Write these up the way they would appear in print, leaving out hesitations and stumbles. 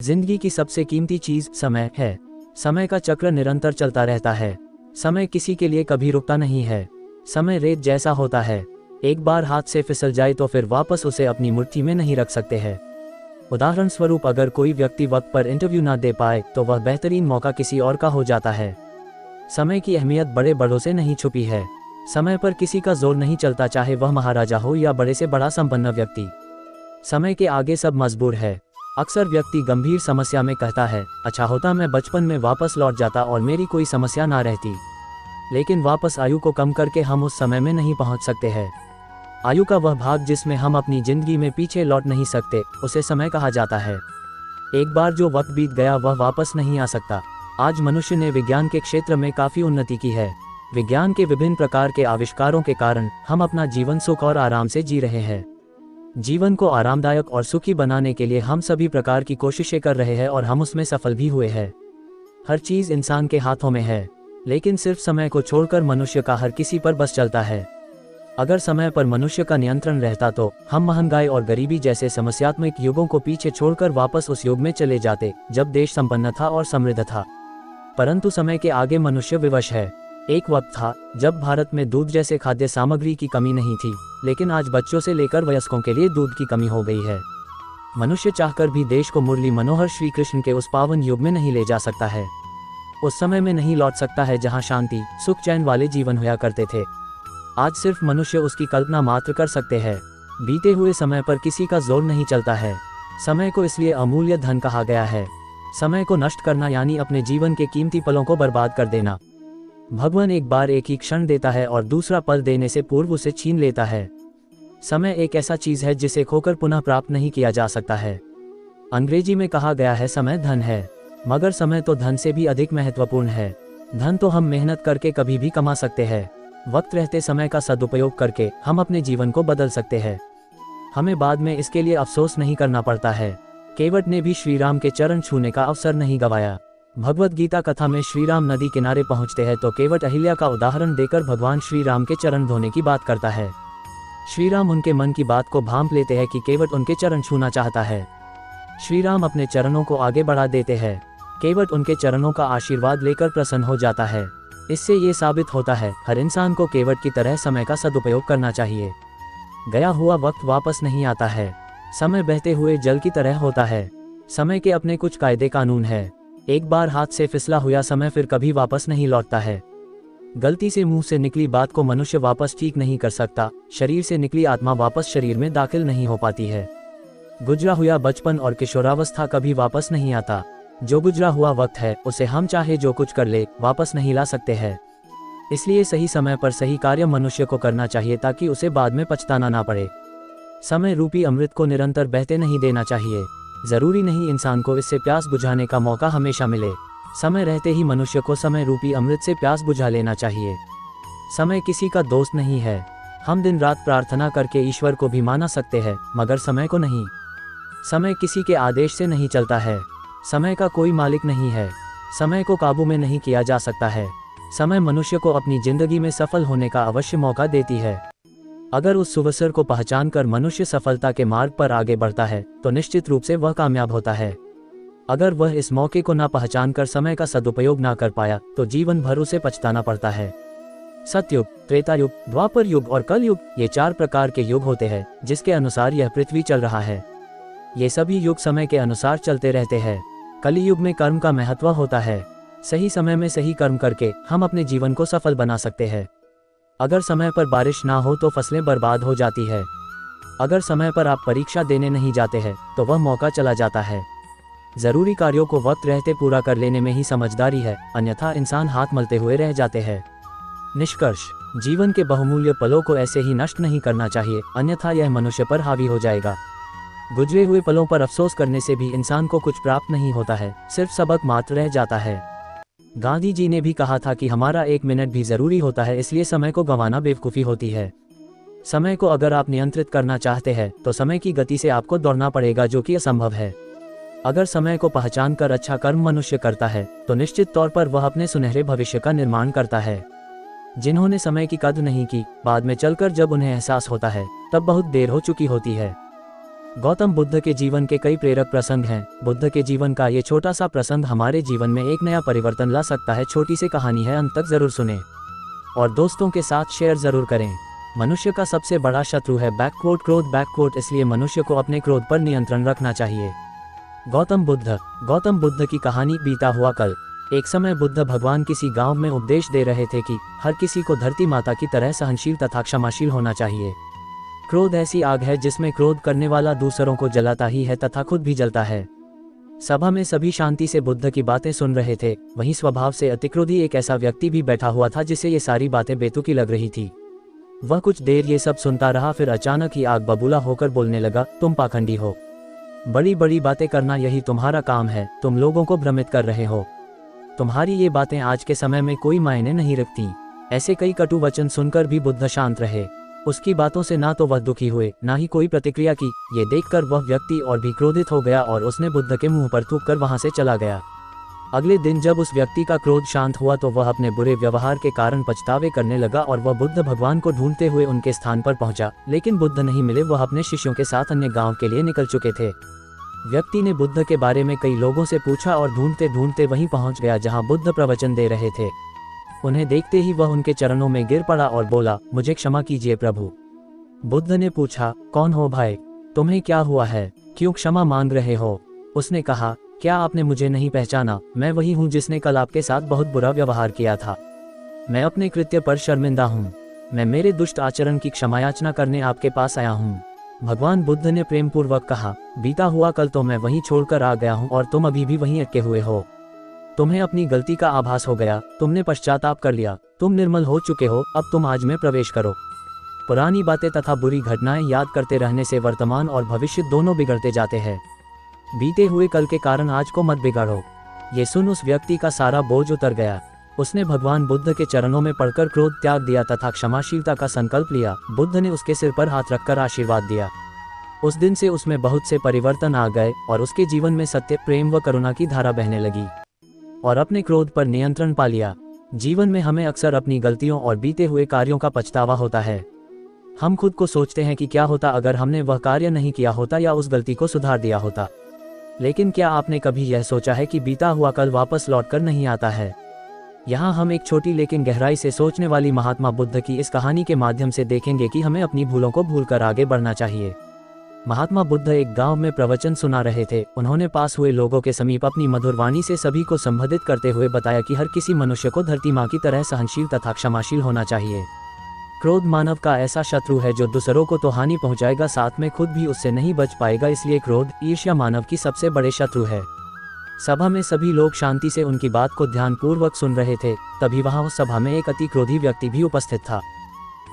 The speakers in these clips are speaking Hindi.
जिंदगी की सबसे कीमती चीज समय है। समय का चक्र निरंतर चलता रहता है। समय किसी के लिए कभी रुकता नहीं है। समय रेत जैसा होता है, एक बार हाथ से फिसल जाए तो फिर वापस उसे अपनी मुट्ठी में नहीं रख सकते हैं। उदाहरण स्वरूप, अगर कोई व्यक्ति वक्त पर इंटरव्यू ना दे पाए तो वह बेहतरीन मौका किसी और का हो जाता है। समय की अहमियत बड़े बड़ों से नहीं छुपी है। समय पर किसी का जोर नहीं चलता, चाहे वह महाराजा हो या बड़े से बड़ा संपन्न व्यक्ति। समय के आगे सब मजबूर है। अक्सर व्यक्ति गंभीर समस्या में कहता है, अच्छा होता मैं बचपन में वापस लौट जाता और मेरी कोई समस्या ना रहती। लेकिन वापस आयु को कम करके हम उस समय में नहीं पहुंच सकते हैं। आयु का वह भाग जिसमें हम अपनी जिंदगी में पीछे लौट नहीं सकते, उसे समय कहा जाता है। एक बार जो वक्त बीत गया वह वापस नहीं आ सकता। आज मनुष्य ने विज्ञान के क्षेत्र में काफी उन्नति की है। विज्ञान के विभिन्न प्रकार के आविष्कारों के कारण हम अपना जीवन सुख और आराम से जी रहे हैं। जीवन को आरामदायक और सुखी बनाने के लिए हम सभी प्रकार की कोशिशें कर रहे हैं और हम उसमें सफल भी हुए हैं। हर चीज इंसान के हाथों में है, लेकिन सिर्फ समय को छोड़कर मनुष्य का हर किसी पर बस चलता है। अगर समय पर मनुष्य का नियंत्रण रहता तो हम महंगाई और गरीबी जैसे समस्यात्मक युगों को पीछे छोड़कर वापस उस युग में चले जाते जब देश संपन्न था और समृद्ध था। परंतु समय के आगे मनुष्य विवश है। एक वक्त था जब भारत में दूध जैसे खाद्य सामग्री की कमी नहीं थी, लेकिन आज बच्चों से लेकर वयस्कों के लिए दूध की कमी हो गई है। मनुष्य चाहकर भी देश को मुरली मनोहर श्री कृष्ण के उस पावन युग में नहीं ले जा सकता है। उस समय में नहीं लौट सकता है जहां शांति, सुख, चैन वाले जीवन हुआ करते थे। आज सिर्फ मनुष्य उसकी कल्पना मात्र कर सकते हैं। बीते हुए समय पर किसी का जोर नहीं चलता है। समय को इसलिए अमूल्य धन कहा गया है। समय को नष्ट करना यानी अपने जीवन के कीमती पलों को बर्बाद कर देना। भगवान एक बार एक ही क्षण देता है और दूसरा पल देने से पूर्व उसे छीन लेता है। समय एक ऐसा चीज है जिसे खोकर पुनः प्राप्त नहीं किया जा सकता है। अंग्रेजी में कहा गया है, समय धन है, मगर समय तो धन से भी अधिक महत्वपूर्ण है। धन तो हम मेहनत करके कभी भी कमा सकते हैं। वक्त रहते समय का सदुपयोग करके हम अपने जीवन को बदल सकते हैं। हमें बाद में इसके लिए अफसोस नहीं करना पड़ता है। केवट ने भी श्री राम के चरण छूने का अवसर नहीं गंवाया। भगवत गीता कथा में श्री राम नदी किनारे पहुंचते हैं तो केवट अहिल्या का उदाहरण देकर भगवान श्री राम के चरण धोने की बात करता है। श्री राम उनके मन की बात को भांप लेते हैं कि केवट उनके चरण छूना चाहता है। श्री राम अपने चरणों को आगे बढ़ा देते हैं। केवट उनके चरणों का आशीर्वाद लेकर प्रसन्न हो जाता है। इससे ये साबित होता है, हर इंसान को केवट की तरह समय का सदुपयोग करना चाहिए। गया हुआ वक्त वापस नहीं आता है। समय बहते हुए जल की तरह होता है। समय के अपने कुछ कायदे कानून है। एक बार हाथ से फिसला हुआ समय फिर कभी वापस नहीं लौटता है। गलती से मुंह से निकली बात को मनुष्य वापस ठीक नहीं कर सकता। शरीर से निकली आत्मा वापस शरीर में दाखिल नहीं हो पाती है। गुजरा हुआ बचपन और किशोरावस्था कभी वापस नहीं आता। जो गुजरा हुआ वक्त है उसे हम चाहे जो कुछ कर ले वापस नहीं ला सकते हैं। इसलिए सही समय पर सही कार्य मनुष्य को करना चाहिए ताकि उसे बाद में पछताना ना पड़े। समय रूपी अमृत को निरंतर बहते नहीं देना चाहिए। जरूरी नहीं इंसान को इससे प्यास बुझाने का मौका हमेशा मिले। समय रहते ही मनुष्य को समय रूपी अमृत से प्यास बुझा लेना चाहिए। समय किसी का दोस्त नहीं है। हम दिन रात प्रार्थना करके ईश्वर को भी माना सकते हैं, मगर समय को नहीं। समय किसी के आदेश से नहीं चलता है। समय का कोई मालिक नहीं है। समय को काबू में नहीं किया जा सकता है। समय मनुष्य को अपनी जिंदगी में सफल होने का अवश्य मौका देती है। अगर उस सुअवसर को पहचान कर मनुष्य सफलता के मार्ग पर आगे बढ़ता है तो निश्चित रूप से वह कामयाब होता है। अगर वह इस मौके को ना पहचान कर समय का सदुपयोग ना कर पाया तो जीवन भर उसे पछताना पड़ता है। सतयुग, त्रेता युग, द्वापर युग और कल युग, ये 4 प्रकार के युग होते हैं जिसके अनुसार यह पृथ्वी चल रहा है। ये सभी युग समय के अनुसार चलते रहते हैं। कली युग में कर्म का महत्व होता है। सही समय में सही कर्म करके हम अपने जीवन को सफल बना सकते हैं। अगर समय पर बारिश ना हो तो फसलें बर्बाद हो जाती है। अगर समय पर आप परीक्षा देने नहीं जाते हैं तो वह मौका चला जाता है। जरूरी कार्यों को वक्त रहते पूरा कर लेने में ही समझदारी है, अन्यथा इंसान हाथ मलते हुए रह जाते हैं। निष्कर्ष, जीवन के बहुमूल्य पलों को ऐसे ही नष्ट नहीं करना चाहिए, अन्यथा यह मनुष्य पर हावी हो जाएगा। गुजरे हुए पलों पर अफसोस करने से भी इंसान को कुछ प्राप्त नहीं होता है, सिर्फ सबक मात्र रह जाता है। गांधी जी ने भी कहा था कि हमारा 1 मिनट भी जरूरी होता है, इसलिए समय को गंवाना बेवकूफ़ी होती है। समय को अगर आप नियंत्रित करना चाहते हैं तो समय की गति से आपको दौड़ना पड़ेगा, जो कि असंभव है। अगर समय को पहचान कर अच्छा कर्म मनुष्य करता है तो निश्चित तौर पर वह अपने सुनहरे भविष्य का निर्माण करता है। जिन्होंने समय की कद्र नहीं की, बाद में चलकर जब उन्हें एहसास होता है तब बहुत देर हो चुकी होती है। गौतम बुद्ध के जीवन के कई प्रेरक प्रसंग हैं। बुद्ध के जीवन का ये छोटा सा प्रसंग हमारे जीवन में एक नया परिवर्तन ला सकता है। छोटी सी कहानी है, अंत तक जरूर सुने और दोस्तों के साथ शेयर जरूर करें। मनुष्य का सबसे बड़ा शत्रु है क्रोध, इसलिए मनुष्य को अपने क्रोध पर नियंत्रण रखना चाहिए। गौतम बुद्ध की कहानी। बीता हुआ कल। एक समय बुद्ध भगवान किसी गांव में उपदेश दे रहे थे कि हर किसी को धरती माता की तरह सहनशील तथा क्षमाशील होना चाहिए। क्रोध ऐसी आग है जिसमें क्रोध करने वाला दूसरों को जलाता ही है तथा खुद भी जलता है। सभा में सभी शांति से बुद्ध की बातें सुन रहे थे। वहीं स्वभाव से अतिक्रोधी एक ऐसा व्यक्ति भी बैठा हुआ था जिसे ये सारी बातें बेतुकी लग रही थी। वह कुछ देर ये सब सुनता रहा, फिर अचानक ही आग बबूला होकर बोलने लगा, तुम पाखंडी हो, बड़ी बड़ी बातें करना यही तुम्हारा काम है, तुम लोगों को भ्रमित कर रहे हो, तुम्हारी ये बातें आज के समय में कोई मायने नहीं रखती। ऐसे कई कटु वचन सुनकर भी बुद्ध शांत रहे। उसकी बातों से ना तो वह दुखी हुए ना ही कोई प्रतिक्रिया की। ये देखकर वह व्यक्ति और भी क्रोधित हो गया और उसने बुद्ध के मुंह पर थूक कर वहां से चला गया। अगले दिन जब उस व्यक्ति का क्रोध शांत हुआ तो वह अपने बुरे व्यवहार के कारण पछतावे करने लगा और वह बुद्ध भगवान को ढूंढते हुए उनके स्थान पर पहुंचा, लेकिन बुद्ध नहीं मिले। वह अपने शिष्यों के साथ अन्य गांव के लिए निकल चुके थे। व्यक्ति ने बुद्ध के बारे में कई लोगों से पूछा और ढूंढते ढूंढते वहीं पहुंच गया जहां बुद्ध प्रवचन दे रहे थे। उन्हें देखते ही वह उनके चरणों में गिर पड़ा और बोला, मुझे क्षमा कीजिए प्रभु। बुद्ध ने पूछा, कौन हो भाई, तुम्हें क्या हुआ है, क्यों क्षमा मांग रहे हो? उसने कहा, क्या आपने मुझे नहीं पहचाना? मैं वही हूँ जिसने कल आपके साथ बहुत बुरा व्यवहार किया था। मैं अपने कृत्य पर शर्मिंदा हूँ। मैं मेरे दुष्ट आचरण की क्षमायाचना करने आपके पास आया हूँ। भगवान बुद्ध ने प्रेम पूर्वक कहा, बीता हुआ कल तो मैं वहीं छोड़कर आ गया हूँ और तुम अभी भी वहीं अटके हुए हो। तुम्हें अपनी गलती का आभास हो गया, तुमने पश्चाताप कर लिया, तुम निर्मल हो चुके हो। अब तुम आज में प्रवेश करो। पुरानी बातें तथा बुरी घटनाएं याद करते रहने से वर्तमान और भविष्य दोनों बिगड़ते जाते हैं। बीते हुए कल के कारण आज को मत बिगाड़ो। ये सुन उस व्यक्ति का सारा बोझ उतर गया। उसने भगवान बुद्ध के चरणों में पड़कर क्रोध त्याग दिया तथा क्षमाशीलता का संकल्प लिया। बुद्ध ने उसके सिर पर हाथ रखकर आशीर्वाद दिया। उस दिन से उसमें बहुत से परिवर्तन आ गए और उसके जीवन में सत्य, प्रेम व करुणा की धारा बहने लगी और अपने क्रोध पर नियंत्रण पा लिया। जीवन में हमें अक्सर अपनी गलतियों और बीते हुए कार्यों का पछतावा होता है। हम खुद को सोचते हैं कि क्या होता अगर हमने वह कार्य नहीं किया होता या उस गलती को सुधार दिया होता। लेकिन क्या आपने कभी यह सोचा है कि बीता हुआ कल वापस लौटकर नहीं आता है? यहाँ हम एक छोटी लेकिन गहराई से सोचने वाली महात्मा बुद्ध की इस कहानी के माध्यम से देखेंगे कि हमें अपनी भूलों को भूलकर आगे बढ़ना चाहिए। महात्मा बुद्ध एक गांव में प्रवचन सुना रहे थे। उन्होंने पास हुए लोगों के समीप अपनी मधुर वाणी से सभी को संबोधित करते हुए बताया कि हर किसी मनुष्य को धरती माँ की तरह सहनशील तथा क्षमाशील होना चाहिए। क्रोध मानव का ऐसा शत्रु है जो दूसरों को तो हानि पहुंचाएगा, साथ में खुद भी उससे नहीं बच पाएगा। इसलिए क्रोध, ईर्ष्या मानव की सबसे बड़े शत्रु है। सभा में सभी लोग शांति से उनकी बात को ध्यानपूर्वक सुन रहे थे। तभी वहां उस सभा में एक अति क्रोधी व्यक्ति भी उपस्थित था।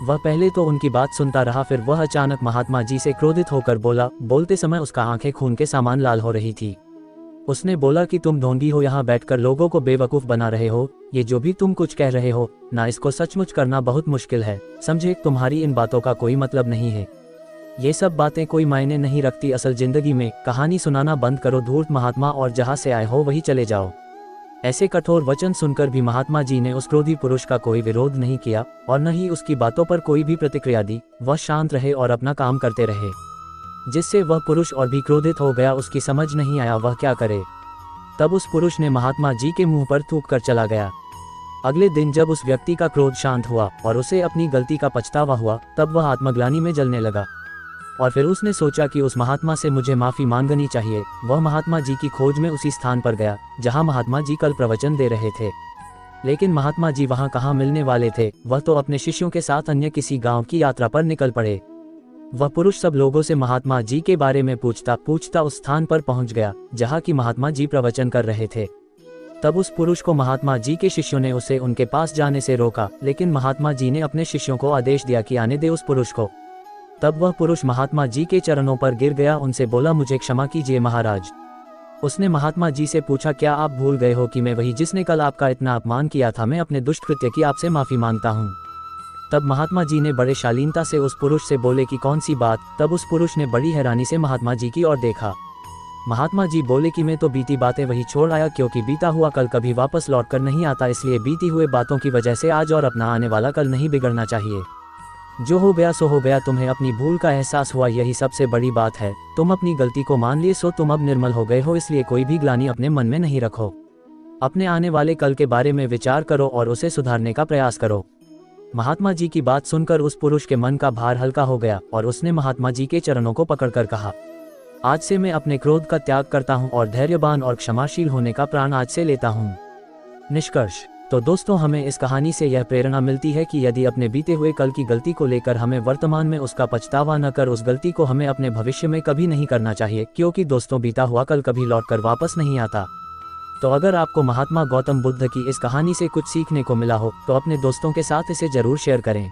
वह पहले तो उनकी बात सुनता रहा, फिर वह अचानक महात्मा जी से क्रोधित होकर बोला। बोलते समय उसका आंखें खून के समान लाल हो रही थी। उसने बोला कि तुम ढोंगी हो, यहाँ बैठकर लोगों को बेवकूफ़ बना रहे हो। ये जो भी तुम कुछ कह रहे हो ना, इसको सचमुच करना बहुत मुश्किल है। समझे, तुम्हारी इन बातों का कोई मतलब नहीं है। ये सब बातें कोई मायने नहीं रखती असल जिंदगी में। कहानी सुनाना बंद करो धूर्त महात्मा, और जहाँ से आए हो वहीं चले जाओ। ऐसे कठोर वचन सुनकर भी महात्मा जी ने उस क्रोधी पुरुष का कोई विरोध नहीं किया और न ही उसकी बातों पर कोई भी प्रतिक्रिया दी। वह शांत रहे और अपना काम करते रहे, जिससे वह पुरुष और भी क्रोधित हो गया। उसकी समझ नहीं आया वह क्या करे। तब उस पुरुष ने महात्मा जी के मुंह पर थूक कर चला गया। अगले दिन जब उस व्यक्ति का क्रोध शांत हुआ और उसे अपनी गलती का पछतावा हुआ, तब वह आत्मग्लानि में जलने लगा और फिर उसने सोचा कि उस महात्मा से मुझे माफ़ी मांगनी चाहिए। वह महात्मा जी की खोज में उसी स्थान पर गया जहां महात्मा जी कल प्रवचन दे रहे थे। लेकिन महात्मा जी वहां कहाँ मिलने वाले थे। वह तो अपने शिष्यों के साथ अन्य किसी गांव की यात्रा पर निकल पड़े। वह पुरुष सब लोगों से महात्मा जी के बारे में पूछता पूछता उस स्थान पर पहुंच गया जहां की महात्मा जी प्रवचन कर रहे थे। तब उस पुरुष को महात्मा जी के शिष्यों ने उसे उनके पास जाने से रोका, लेकिन महात्मा जी ने अपने शिष्यों को आदेश दिया कि आने दे उस पुरुष को। तब वह पुरुष महात्मा जी के चरणों पर गिर गया, उनसे बोला, मुझे क्षमा कीजिए महाराज। उसने महात्मा जी से पूछा, क्या आप भूल गए हो कि मैं वही जिसने कल आपका इतना अपमान किया था? मैं अपने दुष्ट कृत्य की आपसे माफ़ी मांगता हूँ। तब महात्मा जी ने बड़े शालीनता से उस पुरुष से बोले कि कौन सी बात? तब उस पुरुष ने बड़ी हैरानी से महात्मा जी की ओर देखा। महात्मा जी बोले कि मैं तो बीती बातें वही छोड़ आया, क्योंकि बीता हुआ कल कभी वापस लौट कर नहीं आता। इसलिए बीती हुए बातों की वजह से आज और अपना आने वाला कल नहीं बिगड़ना चाहिए। जो हो गया सो हो गया, तुम्हें अपनी भूल का एहसास हुआ, यही सबसे बड़ी बात है। तुम अपनी गलती को मान लिए, सो तुम अब निर्मल हो गए हो, इसलिए कोई भी ग्लानि अपने मन में नहीं रखो। अपने आने वाले कल के बारे में विचार करो और उसे सुधारने का प्रयास करो। महात्मा जी की बात सुनकर उस पुरुष के मन का भार हल्का हो गया और उसने महात्मा जी के चरणों को पकड़कर कहा, आज से मैं अपने क्रोध का त्याग करता हूँ और धैर्यवान और क्षमाशील होने का प्रण आज से लेता हूँ। निष्कर्ष। तो दोस्तों, हमें इस कहानी से यह प्रेरणा मिलती है कि यदि अपने बीते हुए कल की गलती को लेकर हमें वर्तमान में उसका पछतावा न कर, उस गलती को हमें अपने भविष्य में कभी नहीं करना चाहिए, क्योंकि दोस्तों बीता हुआ कल कभी लौटकर वापस नहीं आता। तो अगर आपको महात्मा गौतम बुद्ध की इस कहानी से कुछ सीखने को मिला हो तो अपने दोस्तों के साथ इसे जरूर शेयर करें।